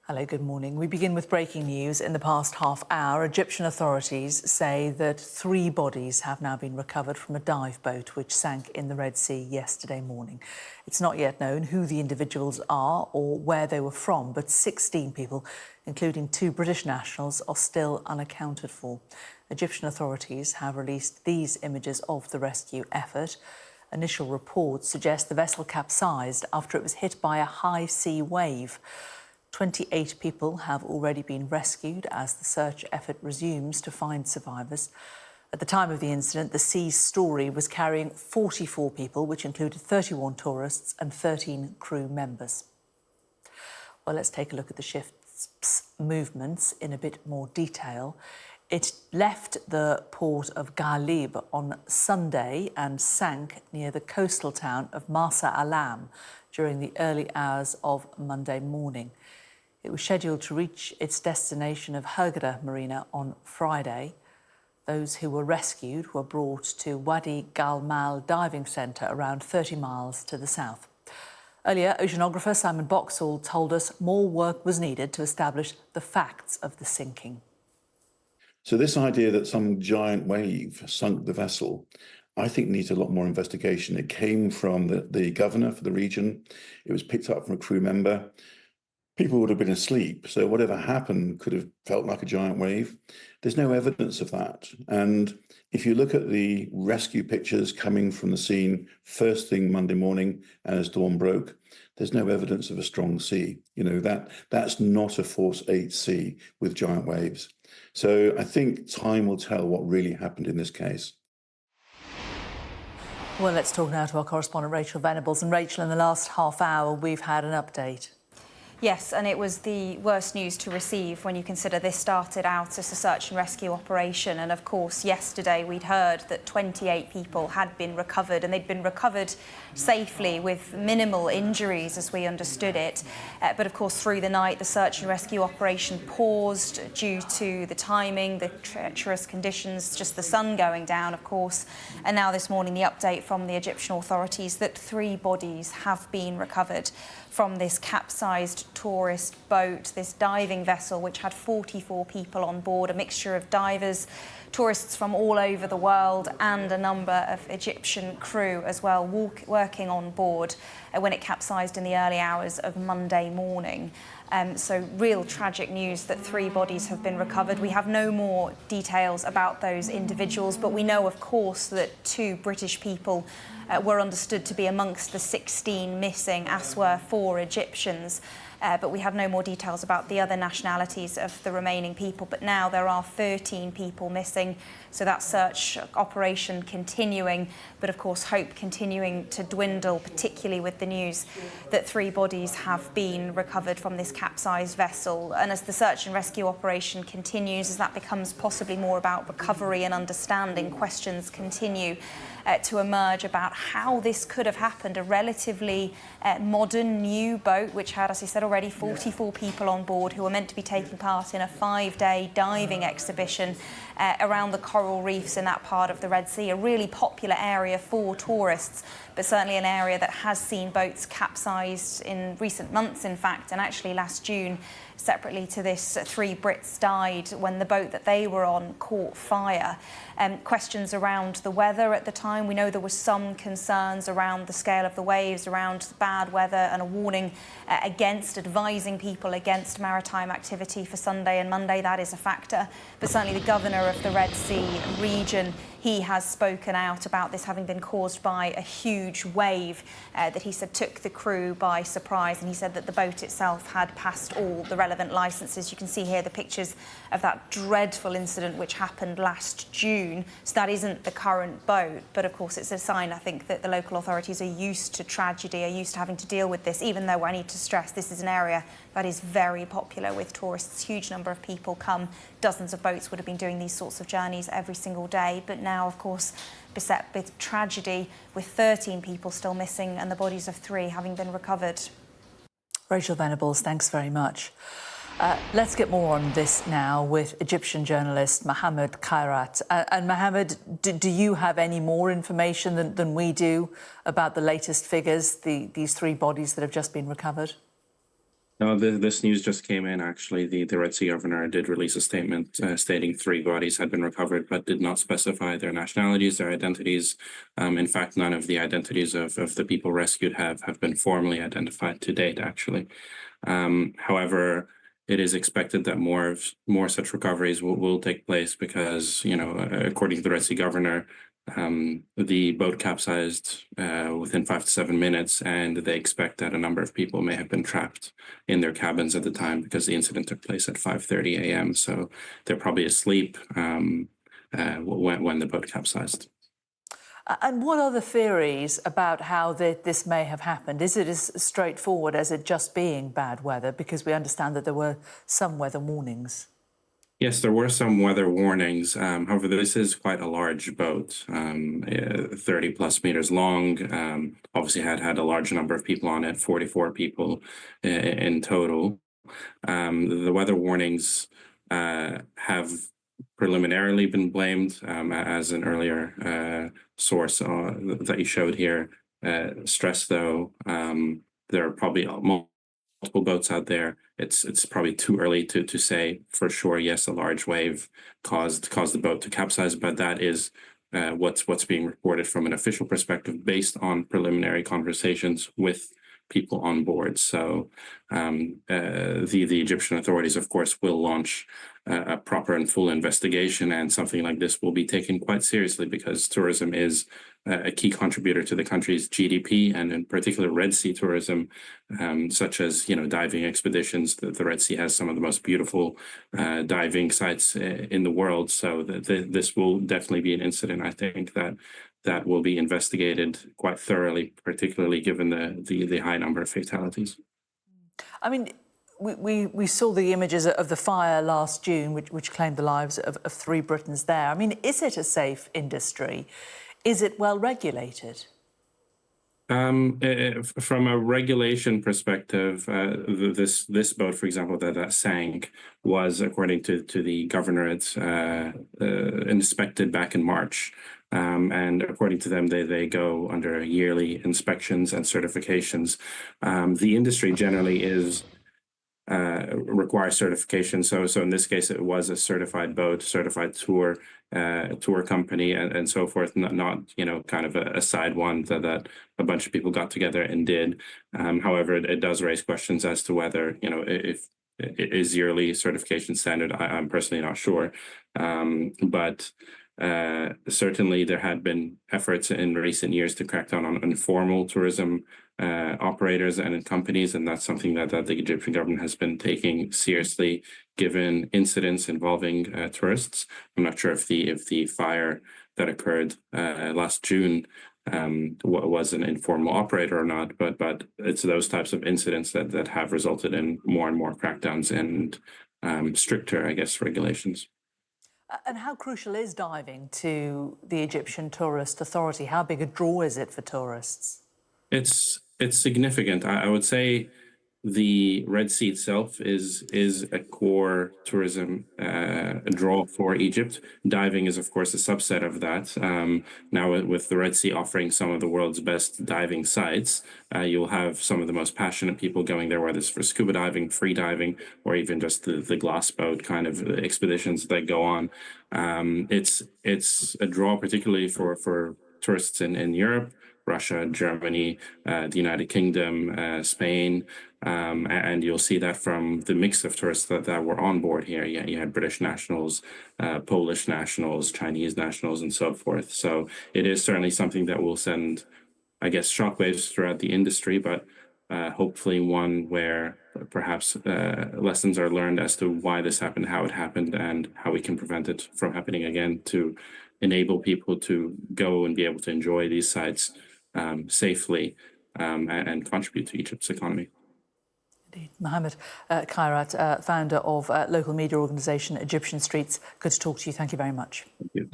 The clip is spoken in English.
Hello, good morning. We begin with breaking news. In the past half hour, Egyptian authorities say that 3 bodies have now been recovered from a dive boat which sank in the Red Sea yesterday morning. It's not yet known who the individuals are or where they were from, but 16 people, including 2 British nationals, are still unaccounted for. Egyptian authorities have released these images of the rescue effort. Initial reports suggest the vessel capsized after it was hit by a high sea wave. 28 people have already been rescued as the search effort resumes to find survivors. At the time of the incident, the Sea Story was carrying 44 people, which included 31 tourists and 13 crew members. Well, let's take a look at the ship's movements in a bit more detail. It left the port of Ghalib on Sunday and sank near the coastal town of Marsa Alam during the early hours of Monday morning. It was scheduled to reach its destination of Hurghada Marina on Friday. Those who were rescued were brought to Wadi Galmal diving centre around 30 miles to the south. Earlier, oceanographer Simon Boxall told us more work was needed to establish the facts of the sinking. So this idea that some giant wave sunk the vessel, I think needs a lot more investigation. It came from the governor for the region. It was picked up from a crew member. People would have been asleep, so whatever happened could have felt like a giant wave. There's no evidence of that. And if you look at the rescue pictures coming from the scene first thing Monday morning as dawn broke, there's no evidence of a strong sea. You know, that's not a force 8 sea with giant waves. So I think time will tell what really happened in this case. Well, let's talk now to our correspondent Rachael Venables. And Rachael, in the last half hour, we've had an update. Yes, and it was the worst news to receive when you consider this started out as a search and rescue operation. And of course, yesterday we'd heard that 28 people had been recovered, and they'd been recovered safely with minimal injuries as we understood it. But of course, through the night, the search and rescue operation paused due to the timing, the treacherous conditions, just the sun going down, of course. And now this morning, the update from the Egyptian authorities that 3 bodies have been recovered from this capsized tourist boat, this diving vessel, which had 44 people on board, a mixture of divers, tourists from all over the world, and a number of Egyptian crew as well, working on board when it capsized in the early hours of Monday morning. So real tragic news that 3 bodies have been recovered. We have no more details about those individuals, but we know, of course, that 2 British people were understood to be amongst the 16 missing, as were 4 Egyptians. But we have no more details about the other nationalities of the remaining people. But now there are 13 people missing, so that search operation continuing, but of course hope continuing to dwindle, particularly with the news that 3 bodies have been recovered from this capsized vessel. And as the search and rescue operation continues, as that becomes possibly more about recovery and understanding, questions continue to emerge about how this could have happened. A relatively modern new boat, which had, as I said already, 44 people on board who were meant to be taking part in a 5-day diving exhibition around the coral reefs in that part of the Red Sea, a really popular area for tourists, but certainly an area that has seen boats capsized in recent months, in fact. And actually last June, separately to this, 3 Brits died when the boat that they were on caught fire. Questions around the weather at the time. We know there were some concerns around the scale of the waves, around the bad weather, and a warning advising people against maritime activity for Sunday and Monday. That is a factor. But certainly the governor of the Red Sea region, he has spoken out about this having been caused by a huge wave that he said took the crew by surprise. And he said that the boat itself had passed all the relevant licenses. You can see here the pictures of that dreadful incident which happened last June. So that isn't the current boat, but of course it's a sign, I think, that the local authorities are used to tragedy, are used to having to deal with this, even though I need to stress this is an area that is very popular with tourists. Huge number of people come. Dozens of boats would have been doing these sorts of journeys every single day. But now, of course, beset with tragedy, with 13 people still missing and the bodies of 3 having been recovered. Rachael Venables, thanks very much. Let's get more on this now with Egyptian journalist Mohamed Khairat. And Mohamed, do you have any more information than we do about the latest figures, these 3 bodies that have just been recovered? No, this news just came in, actually. The Red Sea governor did release a statement stating 3 bodies had been recovered, but did not specify their nationalities, their identities. In fact, none of the identities of the people rescued have been formally identified to date, actually. However, it is expected that more such recoveries will take place because, according to the Red Sea governor, the boat capsized within 5 to 7 minutes, and they expect that a number of people may have been trapped in their cabins at the time because the incident took place at 5:30 a.m. So they're probably asleep when the boat capsized. And what are the theories about how this may have happened? Is it as straightforward as it just being bad weather? Because we understand that there were some weather warnings. Yes, there were some weather warnings. However, this is quite a large boat, 30 plus meters long. Obviously had a large number of people on it, 44 people in total. The weather warnings have preliminarily been blamed, as an earlier source that you showed here stressed, though. There are probably multiple boats out there. It's probably too early to say for sure. Yes, a large wave caused the boat to capsize, but that is what's being reported from an official perspective based on preliminary conversations with people on board. So the Egyptian authorities, of course, will launch a proper and full investigation, and something like this will be taken quite seriously because tourism is a key contributor to the country's GDP, and in particular Red Sea tourism, such as diving expeditions. The Red Sea has some of the most beautiful diving sites in the world. So this will definitely be an incident, I think, that will be investigated quite thoroughly, particularly given the high number of fatalities. I mean, we saw the images of the fire last June, which claimed the lives of 3 Britons there. I mean, is it a safe industry? Is it well regulated? From a regulation perspective, this boat, for example, that sank, was, according to the governorate, inspected back in March. And according to them, they go under yearly inspections and certifications. The industry generally requires certification. So in this case, it was a certified boat, certified tour company, and so forth. Not kind of a side one that a bunch of people got together and did. However, it does raise questions as to whether if it is yearly certification standard. I'm personally not sure, but certainly there had been efforts in recent years to crack down on informal tourism operators and companies, and that's something that the Egyptian government has been taking seriously, given incidents involving tourists. I'm not sure if the fire that occurred last June was an informal operator or not, but it's those types of incidents that have resulted in more and more crackdowns and stricter, I guess, regulations. And how crucial is diving to the Egyptian Tourist Authority? How big a draw is it for tourists? It's significant. I would say the Red Sea itself is a core tourism draw for Egypt. Diving is, of course, a subset of that. Now, with the Red Sea offering some of the world's best diving sites, you'll have some of the most passionate people going there, whether it's for scuba diving, free diving, or even just the glass boat kind of expeditions that go on. It's a draw, particularly for tourists in Europe, Russia, Germany, the United Kingdom, Spain, and you'll see that from the mix of tourists that were on board here. You had British nationals, Polish nationals, Chinese nationals, and so forth. So it is certainly something that will send, I guess, shockwaves throughout the industry, but hopefully one where perhaps lessons are learned as to why this happened, how it happened, and how we can prevent it from happening again, to enable people to go and be able to enjoy these sites safely and contribute to Egypt's economy. Indeed. Mohamed Khairat, founder of local media organisation Egyptian Streets. Good to talk to you. Thank you very much. Thank you.